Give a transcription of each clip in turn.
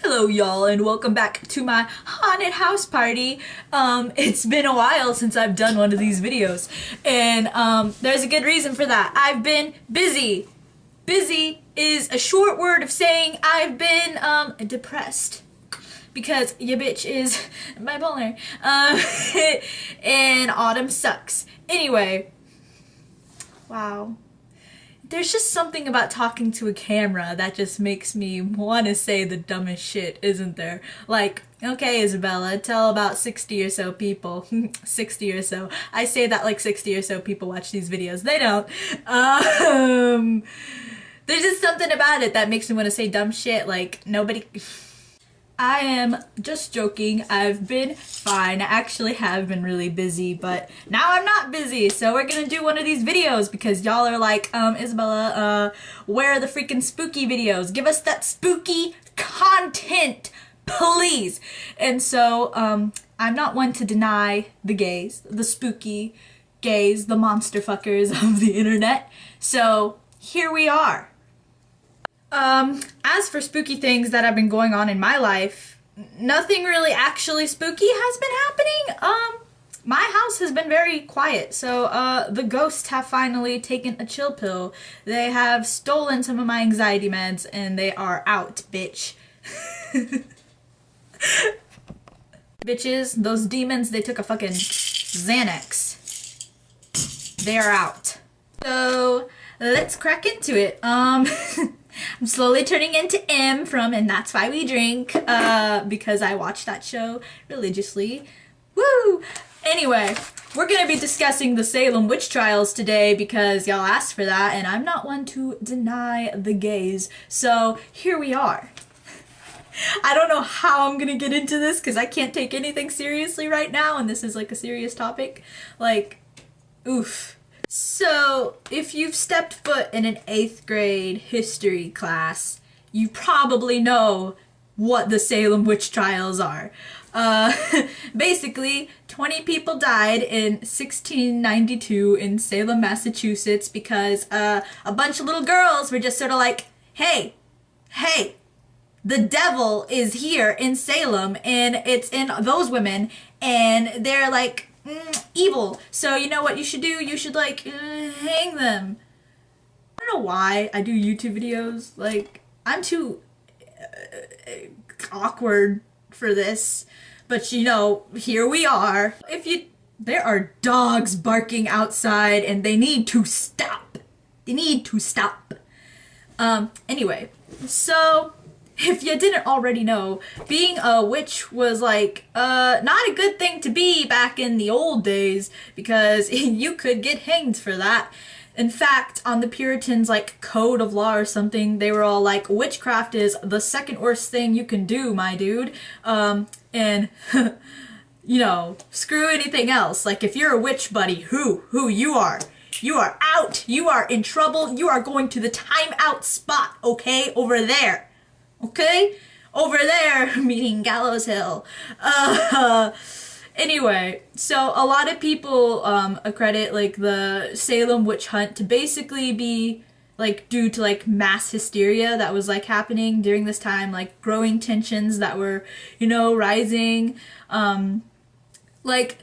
Hello y'all and welcome back to my haunted house party. It's been a while since I've done one of these videos and there's a good reason for that. I've been busy. Busy is a short word of saying I've been depressed because your bitch is bipolar and autumn sucks. Anyway, wow. There's just something about talking to a camera that just makes me want to say the dumbest shit, isn't there? Like, okay, Isabella, tell about 60 or so people. 60 or so. I say that like 60 or so people watch these videos. They don't. There's just something about it that makes me want to say dumb shit. Like, nobody... I am just joking. I've been fine. I actually have been really busy, but now I'm not busy. So we're gonna do one of these videos because y'all are like, Isabella, where are the freaking spooky videos? Give us that spooky content, please. And so, I'm not one to deny the gays, the spooky gays, the monster fuckers of the internet. So here we are. As for spooky things that have been going on in my life, nothing really actually spooky has been happening. My house has been very quiet, so, the ghosts have finally taken a chill pill. They have stolen some of my anxiety meds, and they are out, bitch. Bitches, those demons, they took a fucking Xanax. They are out. So, let's crack into it. I'm slowly turning into M from And That's Why We Drink, because I watch that show religiously. Woo! Anyway, we're gonna be discussing the Salem witch trials today because y'all asked for that, and I'm not one to deny the gays. So, here we are. I don't know how I'm gonna get into this because I can't take anything seriously right now, and this is like a serious topic. Like, oof. So, if you've stepped foot in an 8th grade history class, you probably know what the Salem witch trials are. Basically, 20 people died in 1692 in Salem, Massachusetts because a bunch of little girls were just sort of like, hey, the devil is here in Salem and it's in those women and they're like, evil. So you know what you should do? You should like hang them. I don't know why I do YouTube videos. Like, I'm too awkward for this. But you know, here we are. There are dogs barking outside and they need to stop. They need to stop. Anyway, so if you didn't already know, being a witch was like, not a good thing to be back in the old days because you could get hanged for that. In fact, on the Puritans, like, code of law or something, they were all like, witchcraft is the second worst thing you can do, my dude. And, you know, screw anything else. Like, if you're a witch, buddy, who you are? You are out. You are in trouble. You are going to the timeout spot, okay? Over there. Okay? Over there, meaning Gallows Hill. Anyway, so a lot of people accredit, like, the Salem witch hunt to basically be, like, due to, like, mass hysteria that was, like, happening during this time, like, growing tensions that were, you know, rising. Like,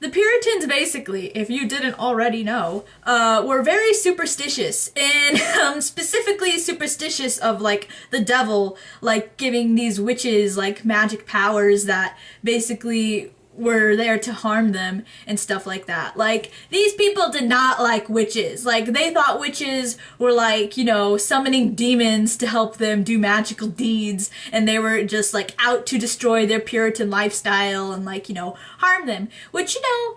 the Puritans, basically, if you didn't already know, were very superstitious, and specifically superstitious of, like, the devil, like, giving these witches, like, magic powers that basically were there to harm them and stuff like that. Like, these people did not like witches. Like, they thought witches were like, you know, summoning demons to help them do magical deeds, and they were just, like, out to destroy their Puritan lifestyle and, like, you know, harm them. Which, you know,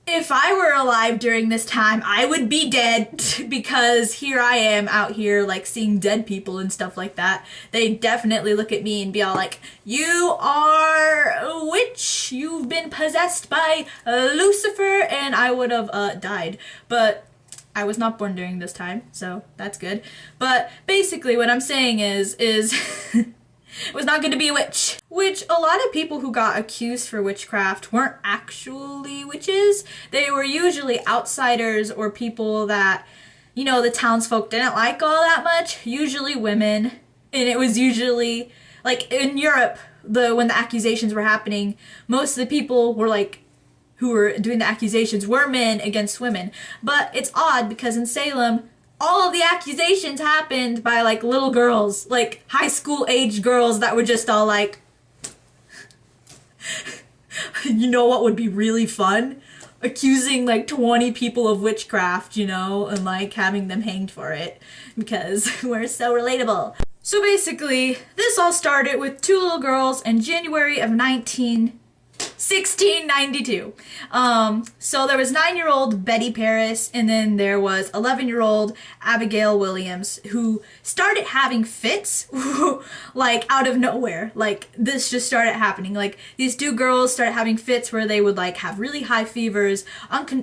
if I were alive during this time, I would be dead because here I am out here, like, seeing dead people and stuff like that. They definitely look at me and be all like, you are a witch, you've been possessed by Lucifer, and I would have died. But I was not born during this time, so that's good. But basically what I'm saying is was not going to be a witch. Which a lot of people who got accused for witchcraft weren't actually witches. They were usually outsiders or people that, you know, the townsfolk didn't like all that much. Usually women. And it was usually like in Europe, when the accusations were happening, most of the people were like, who were doing the accusations were men against women. But it's odd because in Salem, all of the accusations happened by like little girls, like high school age girls that were just all like, you know what would be really fun? Accusing like 20 people of witchcraft, you know, and like having them hanged for it because we're so relatable. So basically, this all started with two little girls in January of 1692. So there was 9-year-old Betty Paris, and then there was 11-year-old Abigail Williams, who started having fits, like out of nowhere. Like this just started happening. Like these two girls started having fits where they would like have really high fevers,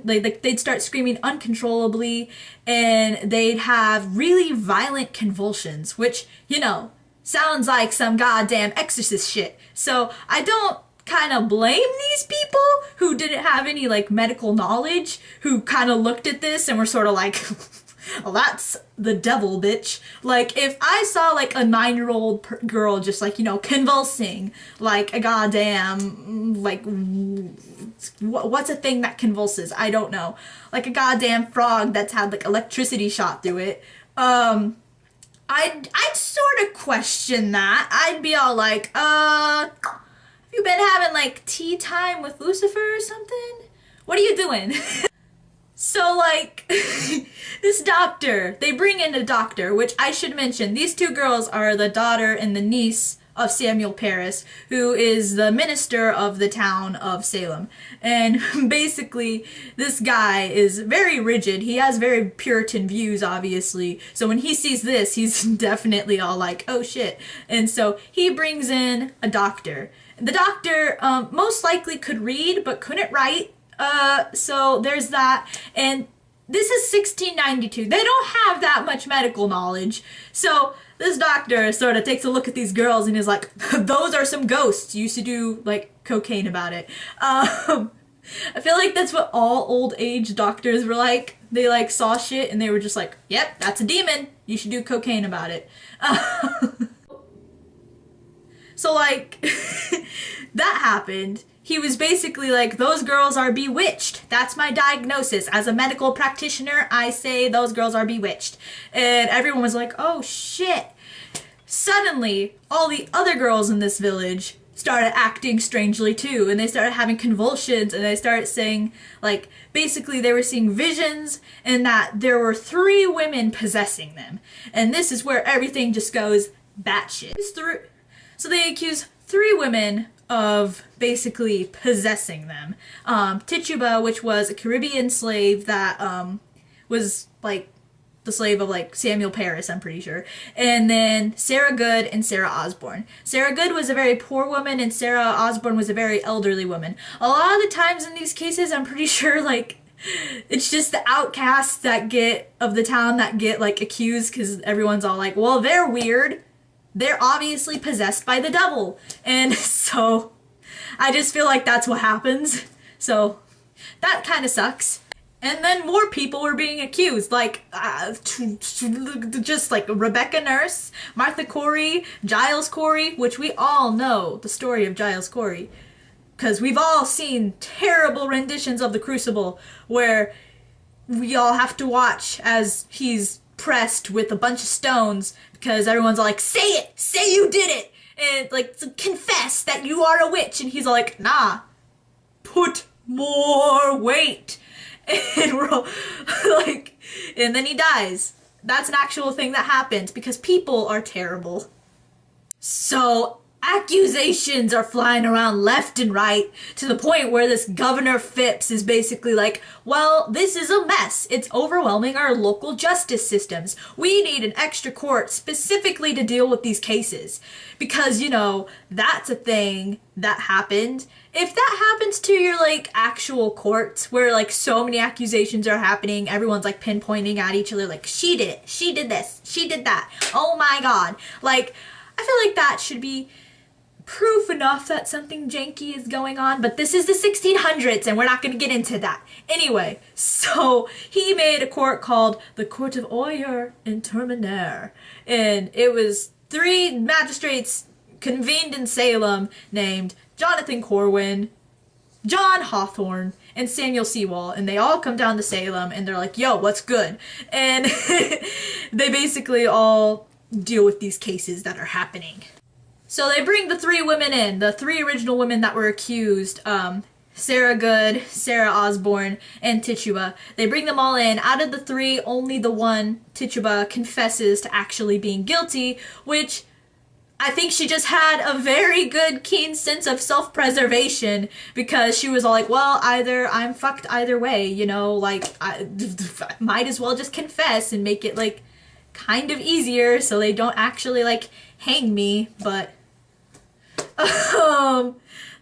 they'd start screaming uncontrollably, and they'd have really violent convulsions, which, you know, sounds like some goddamn exorcist shit. So I don't kind of blame these people who didn't have any like medical knowledge, who kind of looked at this and were sort of like, well, that's the devil, bitch. Like if I saw like a 9-year-old girl just like, you know, convulsing like a goddamn, like what's a thing that convulses? I don't know. Like a goddamn frog that's had like electricity shot through it. I'd sort of question that. I'd be all like, you been having like tea time with Lucifer or something? What are you doing? So like, this doctor, they bring in a doctor, which I should mention, these two girls are the daughter and the niece of Samuel Parris, who is the minister of the town of Salem. And basically, this guy is very rigid. He has very Puritan views, obviously. So when he sees this, he's definitely all like, oh shit. And so he brings in a doctor. The doctor most likely could read, but couldn't write. So there's that. And this is 1692. They don't have that much medical knowledge. So this doctor sort of takes a look at these girls and is like, those are some ghosts. You should do like cocaine about it. I feel like that's what all old age doctors were like. They like saw shit and they were just like, yep, that's a demon. You should do cocaine about it. So like, that happened. He was basically like, those girls are bewitched. That's my diagnosis. As a medical practitioner, I say those girls are bewitched. And everyone was like, oh shit. Suddenly, all the other girls in this village started acting strangely too. And they started having convulsions, and they started saying, like, basically they were seeing visions and that there were 3 women possessing them. And this is where everything just goes batshit. So they accuse 3 women of basically possessing them. Tituba, which was a Caribbean slave that was like the slave of like Samuel Parris, I'm pretty sure. And then Sarah Good and Sarah Osborne. Sarah Good was a very poor woman and Sarah Osborne was a very elderly woman. A lot of the times in these cases, I'm pretty sure like it's just the outcasts that get of the town that get like accused, because everyone's all like, well, they're weird. They're obviously possessed by the devil. And so I just feel like that's what happens. So that kind of sucks. And then more people were being accused, like just like Rebecca Nurse, Martha Corey, Giles Corey, which we all know the story of Giles Corey, because we've all seen terrible renditions of The Crucible where we all have to watch as he's pressed with a bunch of stones because everyone's all like, say it, say you did it, and like confess that you are a witch, and he's all like, nah, put more weight, and we're all like, and then he dies. That's an actual thing that happens because people are terrible. So accusations are flying around left and right to the point where this Governor Phipps is basically like, well, this is a mess. It's overwhelming our local justice systems. We need an extra court specifically to deal with these cases. Because, you know, that's a thing that happened. If that happens to your, like, actual courts where, like, so many accusations are happening, everyone's, like, pinpointing at each other, like, she did it, she did this, she did that, oh my god. Like, I feel like that should be proof enough that something janky is going on, but this is the 1600s and we're not going to get into that. Anyway, so he made a court called the Court of Oyer and Terminaire, and it was 3 magistrates convened in Salem named Jonathan Corwin, John Hawthorne, and Samuel Sewall, and they all come down to Salem, and they're like, yo, what's good? And they basically all deal with these cases that are happening. So they bring the three women in, the three original women that were accused, Sarah Good, Sarah Osborne, and Tituba. They bring them all in. Out of the three, only the one, Tituba, confesses to actually being guilty, which I think she just had a very good, keen sense of self-preservation, because she was all like, well, either I'm fucked either way, you know, like, I might as well just confess and make it, like, kind of easier so they don't actually, like, hang me, but,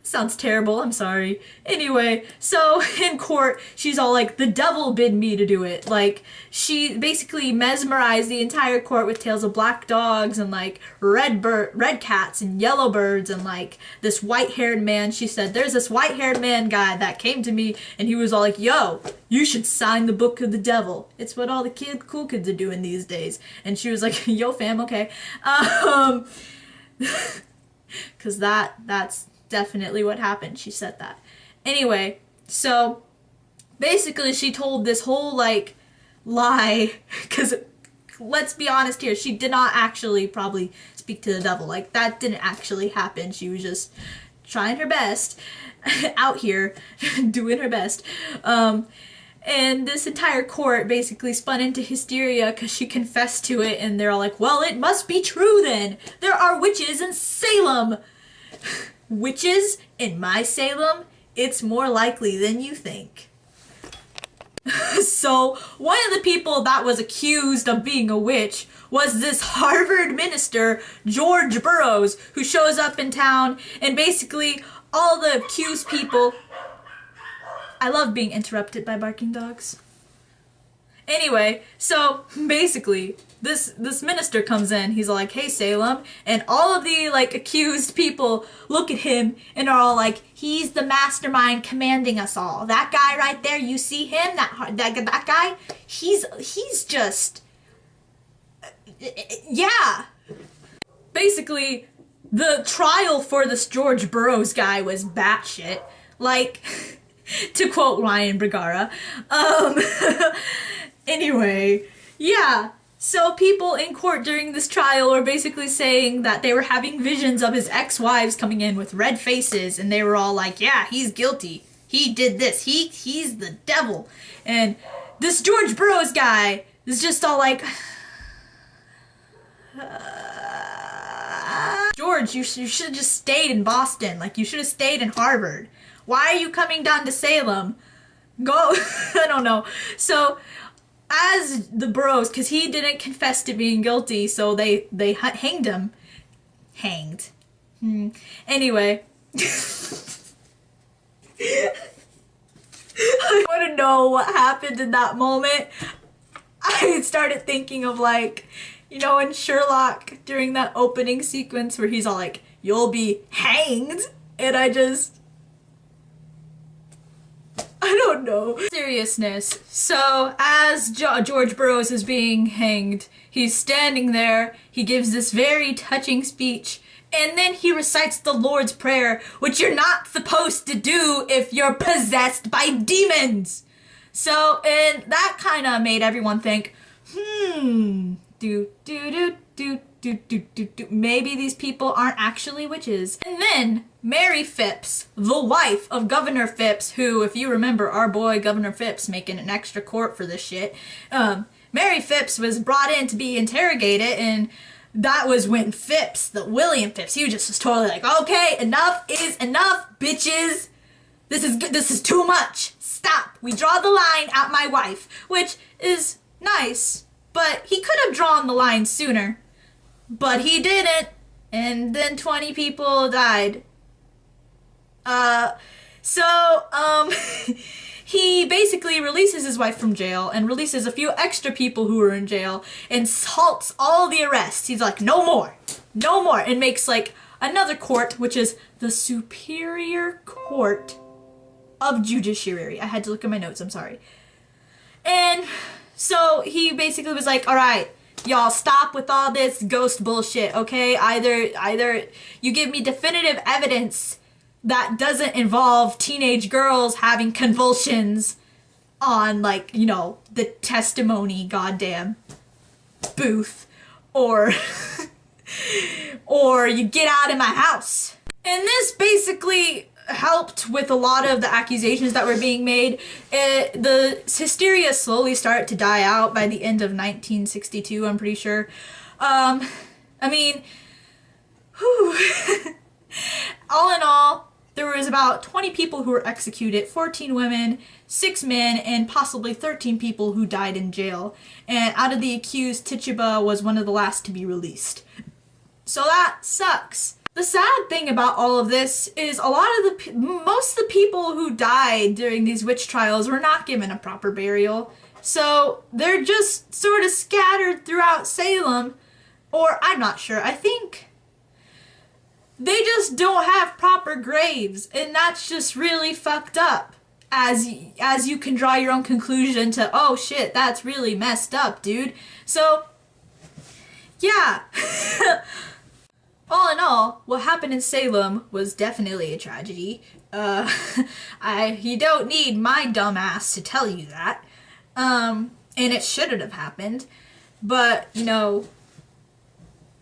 sounds terrible, I'm sorry. Anyway, so in court, she's all like, the devil bid me to do it. Like, she basically mesmerized the entire court with tales of black dogs and like red cats and yellow birds and like this white-haired man. She said, there's this white-haired man guy that came to me and he was all like, yo, you should sign the book of the devil. It's what all the cool kids are doing these days. And she was like, yo fam, okay. Cause that's definitely what happened. She said that. Anyway, so basically she told this whole like lie, because let's be honest here, she did not actually probably speak to the devil. Like, that didn't actually happen. She was just trying her best out here doing her best. And this entire court basically spun into hysteria because she confessed to it, and they're all like, well, it must be true then. There are witches in Salem. Witches in my Salem? It's more likely than you think. So, one of the people that was accused of being a witch was this Harvard minister, George Burroughs, who shows up in town, and basically all the accused people... I love being interrupted by barking dogs. Anyway, so basically, this minister comes in, he's like, hey Salem, and all of the like accused people look at him and are all like, he's the mastermind commanding us all. That guy right there, you see him? That guy? He's just... yeah. Basically, the trial for this George Burroughs guy was batshit. Like... to quote Ryan Bergara. Anyway, yeah. So people in court during this trial were basically saying that they were having visions of his ex-wives coming in with red faces, and they were all like, yeah, he's guilty. He did this. He's the devil. And this George Burroughs guy is just all like... George, you should have just stayed in Boston. Like, you should have stayed in Harvard. Why are you coming down to Salem? Go, I don't know. So, as the Burroughs, because he didn't confess to being guilty, so they hanged him. Hanged. Anyway. I want to know what happened in that moment. I started thinking of like, you know, in Sherlock, during that opening sequence where he's all like, you'll be hanged. And I don't know. Seriousness. So, as George Burroughs is being hanged, he's standing there, he gives this very touching speech, and then he recites the Lord's Prayer, which you're not supposed to do if you're possessed by demons! So, and that kind of made everyone think, maybe these people aren't actually witches. And then, Mary Phipps, the wife of Governor Phipps, who, if you remember our boy Governor Phipps making an extra court for this shit, Mary Phipps was brought in to be interrogated, and that was when William Phipps, he was totally like, okay, enough is enough, bitches. This is too much. Stop. We draw the line at my wife, which is nice, but he could have drawn the line sooner. But he didn't, and then 20 people died. He basically releases his wife from jail and releases a few extra people who were in jail and halts all the arrests. He's like, no more, and makes like another court, which is the Superior Court of Judiciary. I had to look at my notes, I'm sorry. And so he basically was like, all right, Y'all stop with all this ghost bullshit, okay? Either you give me definitive evidence that doesn't involve teenage girls having convulsions on, like, you know, the testimony goddamn booth, or or you get out of my house. And this basically helped with a lot of the accusations that were being made. The hysteria slowly started to die out by the end of 1962, I'm pretty sure. I mean, whew. All in all, there was about 20 people who were executed, 14 women, 6 men, and possibly 13 people who died in jail. And out of the accused, Tituba was one of the last to be released. So that sucks. The sad thing about all of this is most of the people who died during these witch trials were not given a proper burial. So they're just sort of scattered throughout Salem, or I'm not sure. I think they just don't have proper graves, and that's just really fucked up. As you can draw your own conclusion to, oh shit, that's really messed up, dude. So, yeah. All in all, what happened in Salem was definitely a tragedy. You don't need my dumb ass to tell you that. And it shouldn't have happened. But, you know,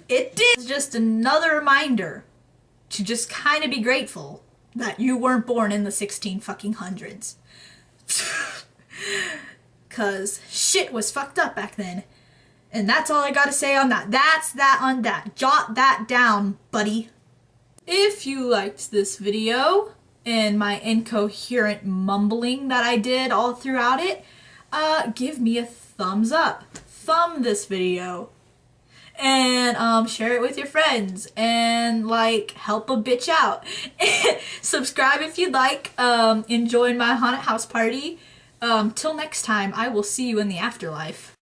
it did. It's just another reminder to just kind of be grateful that you weren't born in the 16 fucking hundreds. 'Cause shit was fucked up back then. And that's all I gotta say on that. That's that on that. Jot that down, buddy. If you liked this video and my incoherent mumbling that I did all throughout it, give me a thumbs up. Thumb this video. And share it with your friends. And, like, help a bitch out. Subscribe if you'd like. And join my haunted house party. Till next time, I will see you in the afterlife.